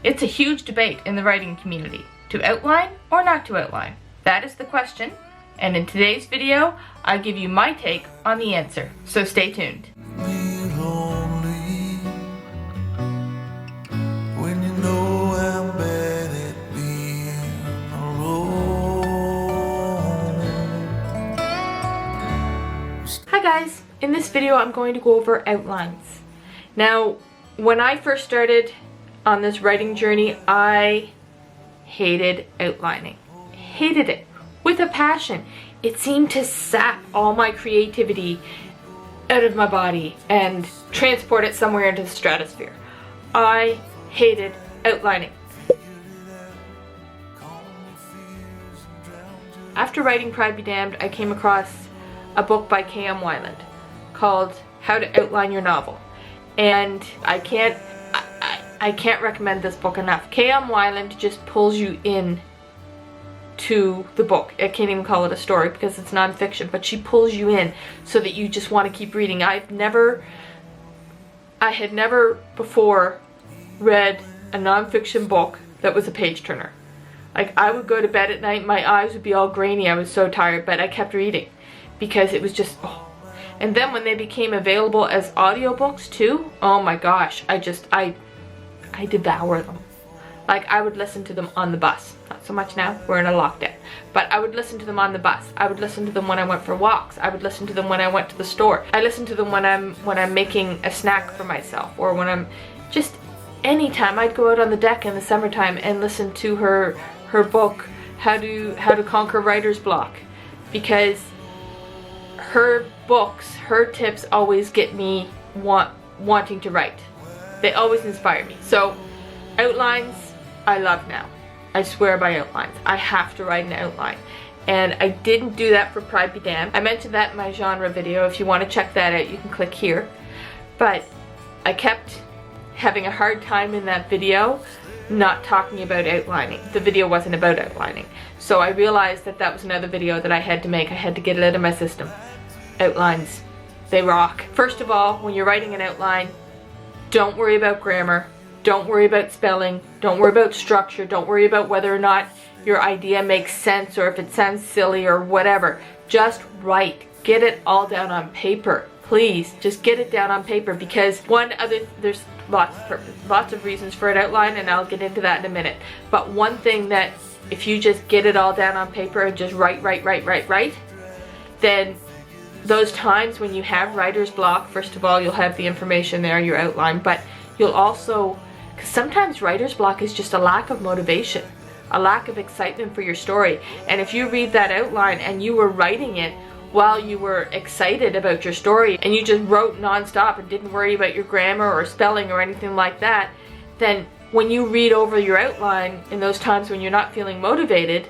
It's a huge debate in the writing community, to outline or not to outline. That is the question, and in today's video, I give you my take on the answer, so stay tuned. Hi guys, in this video I'm going to go over outlines. Now, when I first started on this writing journey, I hated outlining. Hated it with a passion. It seemed to sap all my creativity out of my body and transport it somewhere into the stratosphere. I hated outlining. After writing Pride Be Damned, I came across a book by k.m.weiland called How to Outline Your Novel. And I can't recommend this book enough. k.m.weiland just pulls you in to the book. I can't even call it a story because it's nonfiction, but she pulls you in so that you just want to keep reading. I had never before read a nonfiction book that was a page turner. Like, I would go to bed at night, my eyes would be all grainy, I was so tired, but I kept reading because it was just, oh. And then when they became available as audiobooks too, oh my gosh, I devour them. Like, I would listen to them on the bus. Not so much now, we're in a lockdown. But I would listen to them on the bus. I would listen to them when I went for walks. I would listen to them when I went to the store. I listen to them when I'm making a snack for myself, or when I'm just anytime. I'd go out on the deck in the summertime and listen to her book, How to Conquer Writer's Block, because her books, her tips always get me wanting to write. They always inspire me. So outlines, I love now. I swear by outlines. I have to write an outline. And I didn't do that for Pride Be Damned. I mentioned that in my genre video. If you want to check that out, you can click here. But I kept having a hard time in that video not talking about outlining. The video wasn't about outlining. So I realized that that was another video that I had to make. I had to get it out of my system. Outlines, they rock. First of all, when you're writing an outline, don't worry about grammar, don't worry about spelling, don't worry about structure, don't worry about whether or not your idea makes sense or if it sounds silly or whatever. Just write. Get it all down on paper. Please, just get it down on paper, because there's lots of reasons for an outline, and I'll get into that in a minute. But one thing that, if you just get it all down on paper and just write, then those times when you have writer's block, first of all, you'll have the information there, your outline, but you'll also, because sometimes writer's block is just a lack of motivation, a lack of excitement for your story. And if you read that outline and you were writing it while you were excited about your story, and you just wrote nonstop and didn't worry about your grammar or spelling or anything like that, then when you read over your outline in those times when you're not feeling motivated,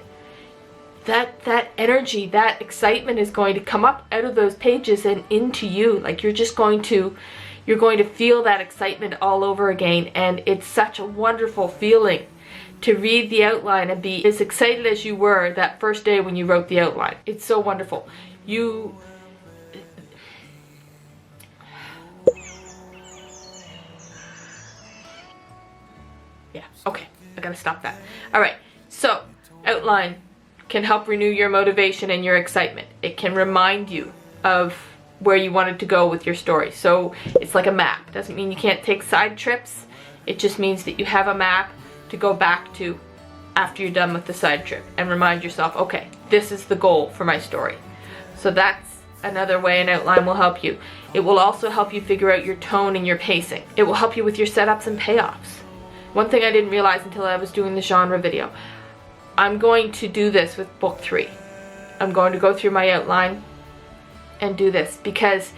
that energy, that excitement is going to come up out of those pages and into you. Like, you're going to feel that excitement all over again, and it's such a wonderful feeling to read the outline and be as excited as you were that first day when you wrote the outline. It's so wonderful. Yeah, okay, I gotta stop that. Alright, so outline can help renew your motivation and your excitement. It can remind you of where you wanted to go with your story. So it's like a map. Doesn't mean you can't take side trips. It just means that you have a map to go back to after you're done with the side trip and remind yourself, okay, this is the goal for my story. So that's another way an outline will help you. It will also help you figure out your tone and your pacing. It will help you with your setups and payoffs. One thing I didn't realize until I was doing the genre video, I'm going to do this with book 3. I'm going to go through my outline and do this, because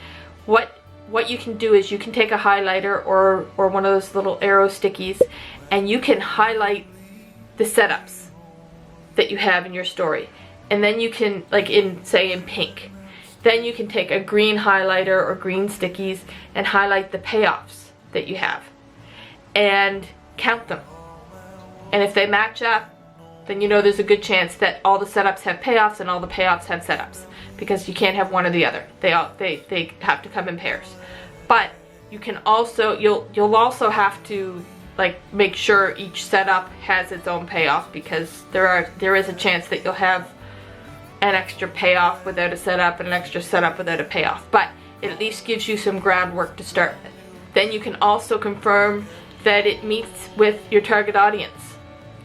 what you can do is you can take a highlighter or one of those little arrow stickies, and you can highlight the setups that you have in your story. And then you can, like say in pink, then you can take a green highlighter or green stickies and highlight the payoffs that you have and count them. And if they match up, then you know there's a good chance that all the setups have payoffs and all the payoffs have setups, because you can't have one or the other. They have to come in pairs. But you can also, you'll also have to like make sure each setup has its own payoff, because there is a chance that you'll have an extra payoff without a setup and an extra setup without a payoff, but it at least gives you some groundwork to start with. Then you can also confirm that it meets with your target audience.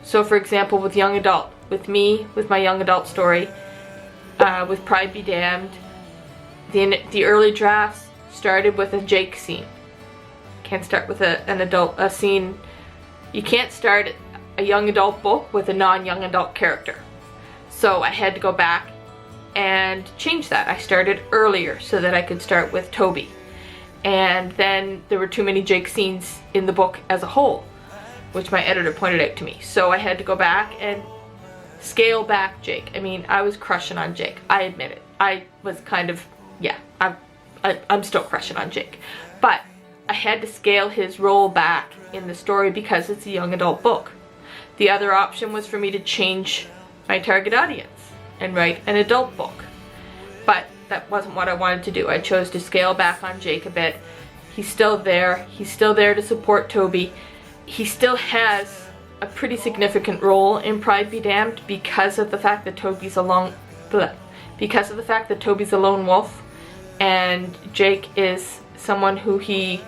So for example, with young adult, with me, with my young adult story, with Pride Be Damned, the early drafts started with a Jake scene. Can't start with a scene. You can't start a young adult book with a non-young adult character. So I had to go back and change that. I started earlier so that I could start with Toby. And then there were too many Jake scenes in the book as a whole, which my editor pointed out to me. So I had to go back and scale back Jake. I mean, I was crushing on Jake. I admit it. I was kind of, yeah, I'm still crushing on Jake. But I had to scale his role back in the story because it's a young adult book. The other option was for me to change my target audience and write an adult book. But that wasn't what I wanted to do. I chose to scale back on Jake a bit. He's still there. He's still there to support Toby. He still has a pretty significant role in Pride Be Damned because of the fact that Toby's a lone wolf, and Jake is someone who he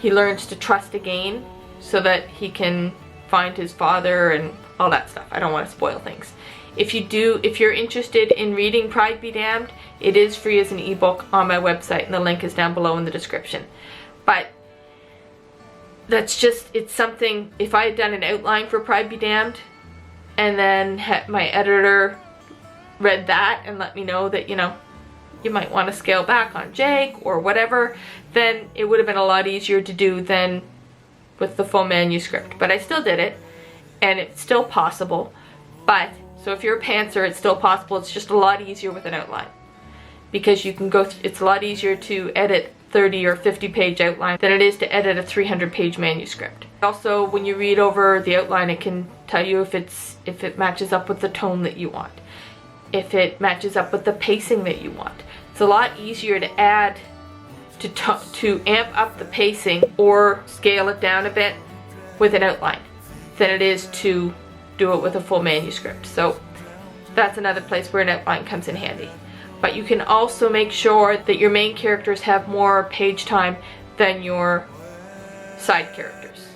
learns to trust again so that he can find his father and all that stuff. I don't want to spoil things. If you're interested in reading Pride Be Damned, it is free as an ebook on my website, and the link is down below in the description. But that's just, it's something, if I had done an outline for Pride Be Damned and then my editor read that and let me know that, you know, you might want to scale back on Jake or whatever, then it would have been a lot easier to do than with the full manuscript. But I still did it, and it's still possible. But so if you're a pantser, it's still possible. It's just a lot easier with an outline, because you can go it's a lot easier to edit 30 or 50 page outline than it is to edit a 300 page manuscript. Also, when you read over the outline, it can tell you if it matches up with the tone that you want, if it matches up with the pacing that you want. It's a lot easier to add to amp up the pacing or scale it down a bit with an outline than it is to do it with a full manuscript. So that's another place where an outline comes in handy. But you can also make sure that your main characters have more page time than your side characters,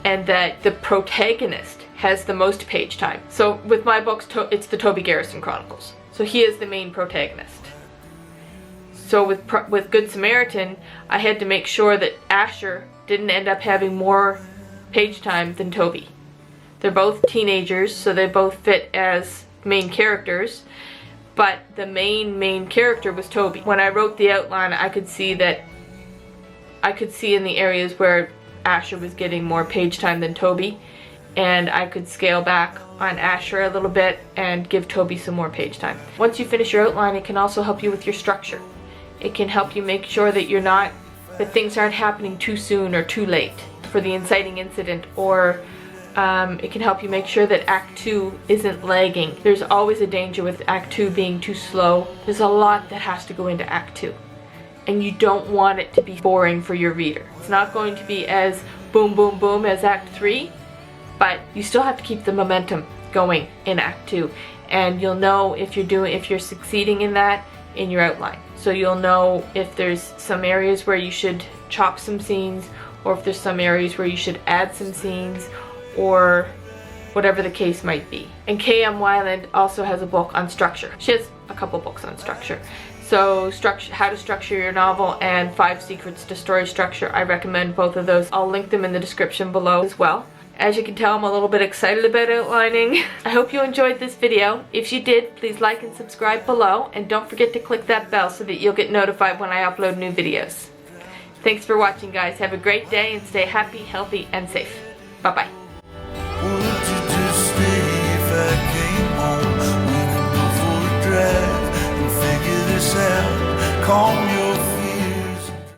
and that the protagonist has the most page time. So with my books, it's the Toby Garrison Chronicles. So he is the main protagonist. So with Good Samaritan, I had to make sure that Asher didn't end up having more page time than Toby. They're both teenagers, so they both fit as main characters, but the main character was Toby. When I wrote the outline, I could see in the areas where Asher was getting more page time than Toby, and I could scale back on Asher a little bit and give Toby some more page time. Once you finish your outline, it can also help you with your structure. It can help you make sure that that things aren't happening too soon or too late for the inciting incident, or it can help you make sure that Act 2 isn't lagging. There's always a danger with Act 2 being too slow. There's a lot that has to go into Act 2, and you don't want it to be boring for your reader. It's not going to be as boom boom boom as Act 3, but you still have to keep the momentum going in Act 2, and you'll know if you're succeeding in that in your outline. So you'll know if there's some areas where you should chop some scenes, or if there's some areas where you should add some scenes, or whatever the case might be. And k.m.weiland also has a book on structure. She has a couple books on structure. So how to structure your novel and 5 secrets to story structure. I recommend both of those. I'll link them in the description below as well. As you can tell, I'm a little bit excited about outlining. I hope you enjoyed this video. If you did, please like and subscribe below, and don't forget to click that bell so that you'll get notified when I upload new videos. Thanks for watching, guys. Have a great day and stay happy, healthy, and safe. Bye-bye.